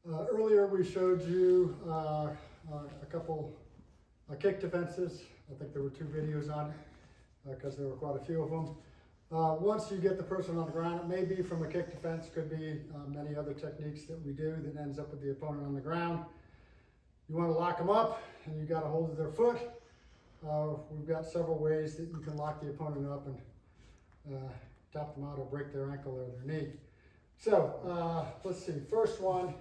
Earlier we showed you a couple kick defenses. I think there were 2 videos on it because there were quite a few of them. Once you get the person on the ground, it may be from a kick defense, could be many other techniques that we do that ends up with the opponent on the ground. You want to lock them up and you got a hold of their foot. We've got several ways that you can lock the opponent up and tap them out or break their ankle or their knee. So let's see, first one,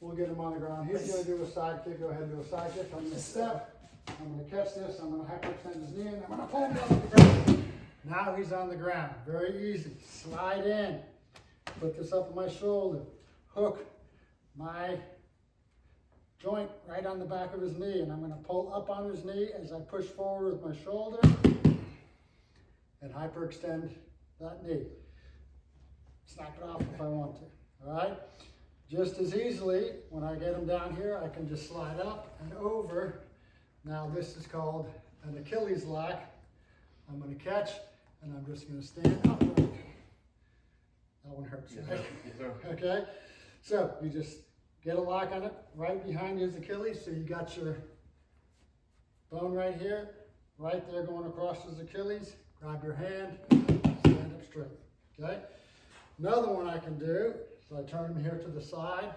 we'll get him on the ground. He's going to do a side kick. Go ahead and do a side kick. I'm going to step, I'm going to catch this, I'm going to hyperextend his knee, and I'm going to pull him down to the ground. Now he's on the ground. Very easy. Slide in. Put this up on my shoulder. Hook my joint right on the back of his knee, and I'm going to pull up on his knee as I push forward with my shoulder and hyperextend that knee. Snap it off if I want to. All right? Just as easily, when I get him down here, I can just slide up and over. Now this is called an Achilles lock. I'm going to catch, and I'm just going to stand upright. That one hurts, right? Okay? So you just get a lock on it right behind his Achilles. So you got your bone right here, right there going across his Achilles. Grab your hand, stand up straight. Okay? Another one I can do, so I turn him here to the side.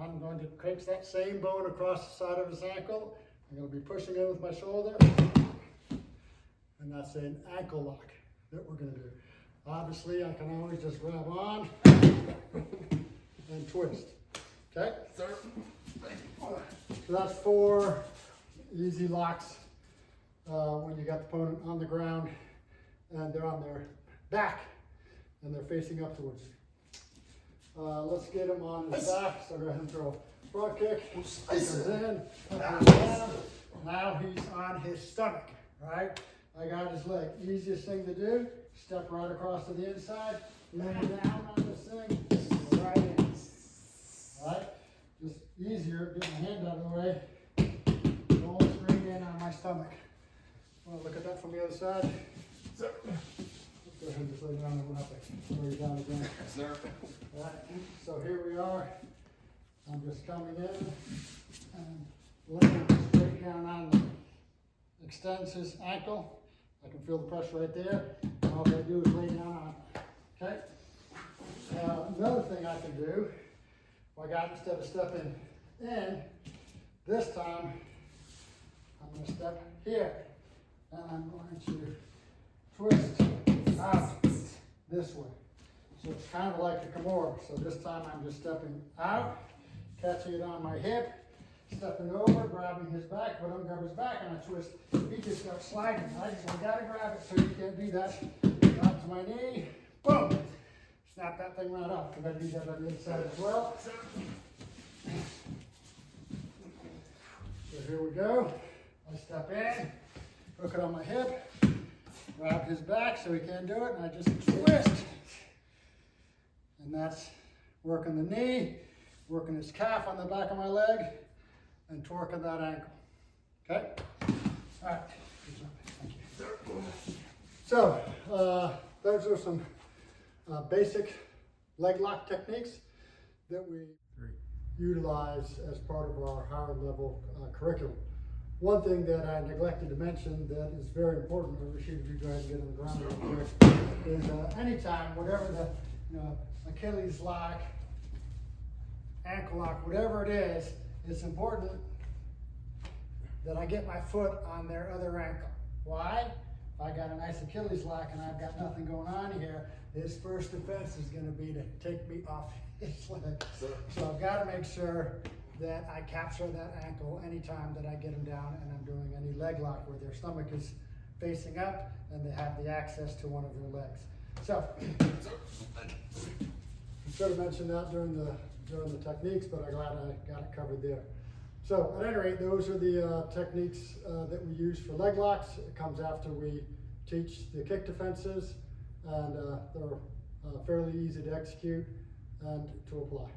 I'm going to create that same bone across the side of his ankle. I'm going to be pushing in with my shoulder. And that's an ankle lock that we're going to do. Obviously, I can always just grab on and twist. Okay? So that's 4 easy locks when you got the opponent on the ground and they're on their back and they're facing up towards you. Let's get him on his back. So go ahead and throw a front kick. Comes in, down. Now he's on his stomach, right? I got his leg. Easiest thing to do, step right across to the inside, lay down on this thing, right in. All right? Just easier, get my hand out of the way, roll straight in on my stomach. Want to look at that from the other side? Sir. Go ahead and just lay down and run up there. Lay down again. Sir. All right. So here we are. I'm just coming in and laying straight down on him. Extends his ankle. I can feel the pressure right there. All I do is lay down on it. Okay? Another thing I can do, instead of stepping in, this time I'm going to step here. And I'm going to twist out this way. So it's kind of like a Kimura. So this time I'm just stepping out, catching it on my hip, stepping over, grabbing his back, but I don't grab his back and I twist. He just starts sliding, right? So I gotta grab it so you can't do that. Drop to my knee, boom! Snap that thing right off. I gotta do that on the inside as well. So here we go. I step in, hook it on my hip, grab his back so he can't do it, and I just twist. And that's working the knee, working his calf on the back of my leg, and torquing that ankle. Okay? All right. Good job. Thank you. So, those are some basic leg lock techniques that we utilize as part of our higher level curriculum. One thing that I neglected to mention that is very important, Rashid, if you go ahead and get on the ground real quick, is anytime, whatever the Achilles lock, ankle lock, whatever it is, it's important that I get my foot on their other ankle. Why? If I got a nice Achilles lock and I've got nothing going on here, his first defense is going to be to take me off his leg. So I've got to make sure that I capture that ankle anytime that I get them down and I'm doing any leg lock where their stomach is facing up and they have the access to one of their legs. So, I should have mentioned that during the techniques, but I'm glad I got it covered there. So at any rate, those are the techniques that we use for leg locks. It comes after we teach the kick defenses, and they're fairly easy to execute and to apply.